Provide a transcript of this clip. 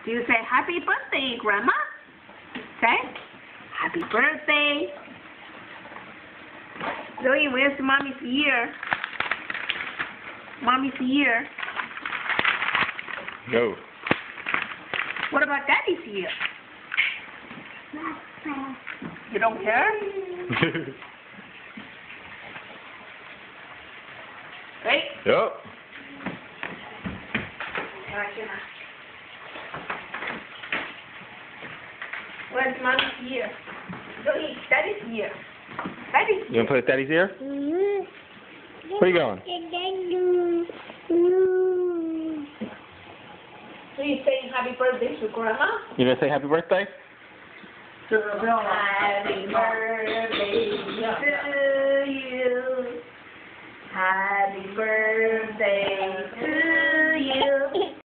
Do you say happy birthday, Grandma? Say, happy birthday. Zoe, where's Mommy's ear? Mommy's ear. No. What about Daddy's ear? You don't care? Right? Yep. Where's Mommy's ear? Zoe, Daddy's ear. Daddy's You want to play with Daddy's ear? Where are you going? So you saying happy birthday to Grandma? You gonna say happy birthday? Happy birthday to you. Happy birthday to you.